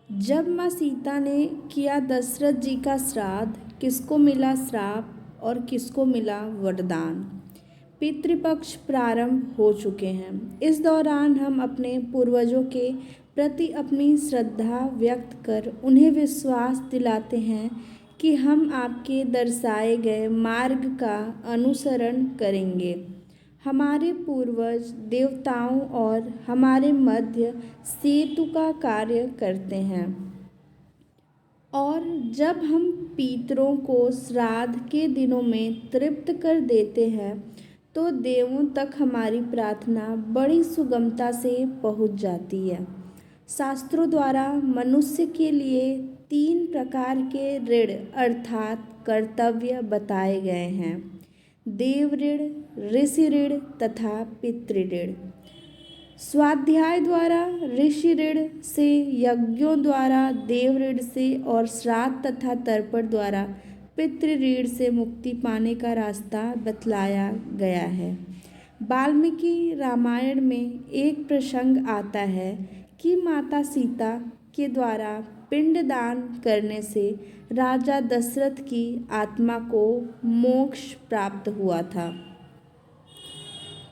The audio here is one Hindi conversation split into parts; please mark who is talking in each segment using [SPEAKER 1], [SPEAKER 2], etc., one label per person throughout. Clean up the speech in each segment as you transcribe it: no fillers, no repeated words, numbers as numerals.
[SPEAKER 1] जब माँ सीता ने किया दशरथ जी का श्राद्ध, किसको मिला श्राप और किसको मिला वरदान। पितृपक्ष प्रारंभ हो चुके हैं। इस दौरान हम अपने पूर्वजों के प्रति अपनी श्रद्धा व्यक्त कर उन्हें विश्वास दिलाते हैं कि हम आपके दर्शाए गए मार्ग का अनुसरण करेंगे। हमारे पूर्वज देवताओं और हमारे मध्य सेतु का कार्य करते हैं, और जब हम पितरों को श्राद्ध के दिनों में तृप्त कर देते हैं तो देवों तक हमारी प्रार्थना बड़ी सुगमता से पहुंच जाती है। शास्त्रों द्वारा मनुष्य के लिए 3 प्रकार के ऋण अर्थात कर्तव्य बताए गए हैं: देव ऋण, ऋषि ऋण तथा पितृ ऋण। स्वाध्याय द्वारा ऋषि ऋण से, यज्ञों द्वारा देव ऋण से और श्राद्ध तथा तर्पण द्वारा पितृ ऋण से मुक्ति पाने का रास्ता बतलाया गया है। वाल्मीकि रामायण में एक प्रसंग आता है कि माता सीता के द्वारा पिंडदान करने से राजा दशरथ की आत्मा को मोक्ष प्राप्त हुआ था।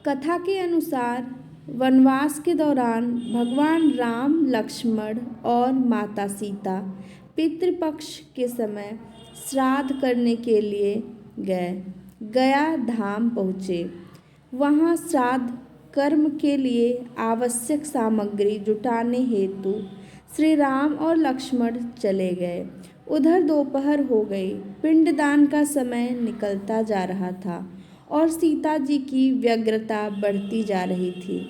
[SPEAKER 1] कथा के अनुसार वनवास के दौरान भगवान राम, लक्ष्मण और माता सीता पितृपक्ष के समय श्राद्ध करने के लिए गया धाम पहुँचे। वहाँ श्राद्ध कर्म के लिए आवश्यक सामग्री जुटाने हेतु श्री राम और लक्ष्मण चले गए। उधर दोपहर हो गई। पिंडदान का समय निकलता जा रहा था और सीता जी की व्यग्रता बढ़ती जा रही थी।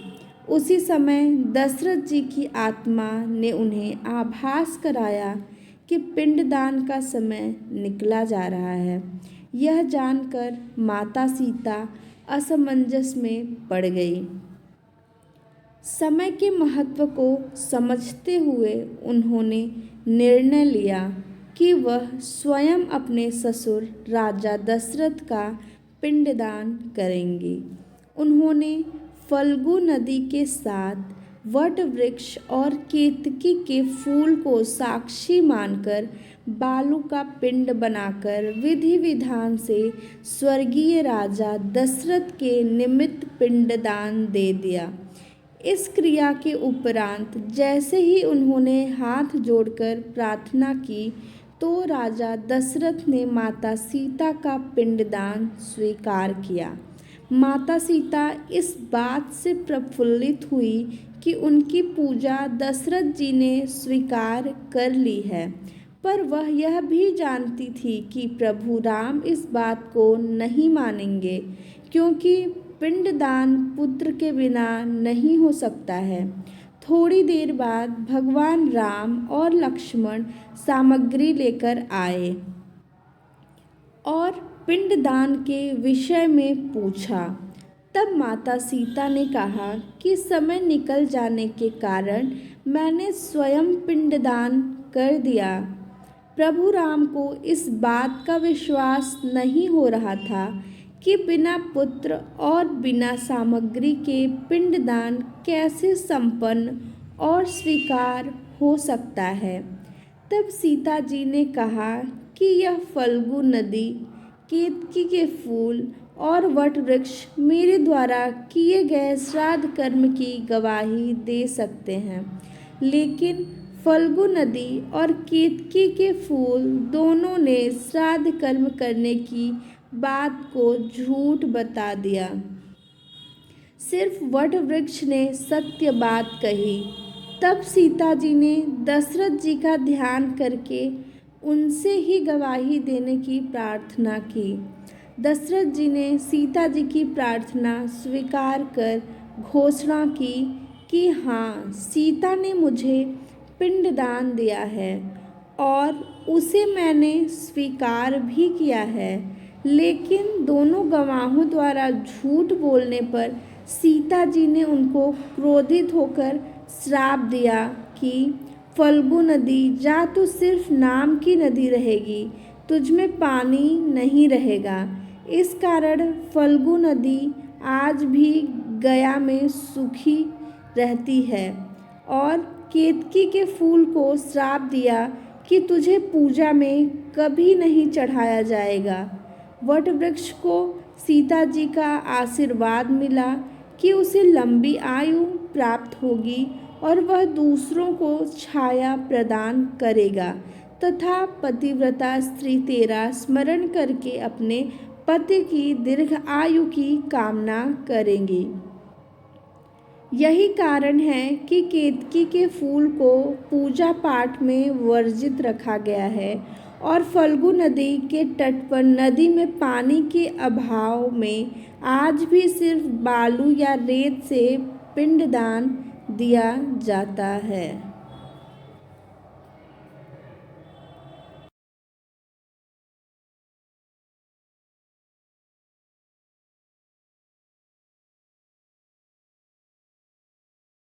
[SPEAKER 1] उसी समय दशरथ जी की आत्मा ने उन्हें आभास कराया कि पिंडदान का समय निकला जा रहा है। यह जानकर माता सीता असमंजस में पड़ गई। समय के महत्व को समझते हुए उन्होंने निर्णय लिया कि वह स्वयं अपने ससुर राजा दशरथ का पिंडदान करेंगी। उन्होंने फल्गु नदी के साथ वट वृक्ष और केतकी के फूल को साक्षी मानकर बालू का पिंड बनाकर विधि विधान से स्वर्गीय राजा दशरथ के निमित्त पिंडदान दे दिया। इस क्रिया के उपरांत जैसे ही उन्होंने हाथ जोड़कर प्रार्थना की तो राजा दशरथ ने माता सीता का पिंडदान स्वीकार किया। माता सीता इस बात से प्रफुल्लित हुई कि उनकी पूजा दशरथ जी ने स्वीकार कर ली है, पर वह यह भी जानती थी कि प्रभु राम इस बात को नहीं मानेंगे, क्योंकि पिंडदान पुत्र के बिना नहीं हो सकता है। थोड़ी देर बाद भगवान राम और लक्ष्मण सामग्री लेकर आए और पिंडदान के विषय में पूछा। तब माता सीता ने कहा कि समय निकल जाने के कारण मैंने स्वयं पिंडदान कर दिया। प्रभु राम को इस बात का विश्वास नहीं हो रहा था कि बिना पुत्र और बिना सामग्री के पिंडदान कैसे संपन्न और स्वीकार हो सकता है। तब सीता जी ने कहा कि यह फल्गु नदी, केतकी के फूल और वट वृक्ष मेरे द्वारा किए गए श्राद्ध कर्म की गवाही दे सकते हैं, लेकिन फल्गु नदी और केतकी के फूल दोनों ने श्राद्ध कर्म करने की बात को झूठ बता दिया। सिर्फ वट वृक्ष ने सत्य बात कही। तब सीता जी ने दशरथ जी का ध्यान करके उनसे ही गवाही देने की प्रार्थना की। दशरथ जी ने सीता जी की प्रार्थना स्वीकार कर घोषणा की कि हाँ, सीता ने मुझे पिंडदान दिया है और उसे मैंने स्वीकार भी किया है। लेकिन दोनों गवाहों द्वारा झूठ बोलने पर सीता जी ने उनको क्रोधित होकर श्राप दिया कि फल्गु नदी जा तो सिर्फ नाम की नदी रहेगी, तुझमें पानी नहीं रहेगा। इस कारण फल्गु नदी आज भी गया में सूखी रहती है और केतकी के फूल को श्राप दिया कि तुझे पूजा में कभी नहीं चढ़ाया जाएगा। वट वृक्ष को सीता जी का आशीर्वाद मिला कि उसे लंबी आयु प्राप्त होगी और वह दूसरों को छाया प्रदान करेगा तथा पतिव्रता स्त्री तेरा स्मरण करके अपने पति की दीर्घ आयु की कामना करेंगी। यही कारण है कि केतकी के फूल को पूजा पाठ में वर्जित रखा गया है और फल्गु नदी के तट पर नदी में पानी के अभाव में आज भी सिर्फ बालू या रेत से पिंडदान दिया जाता है।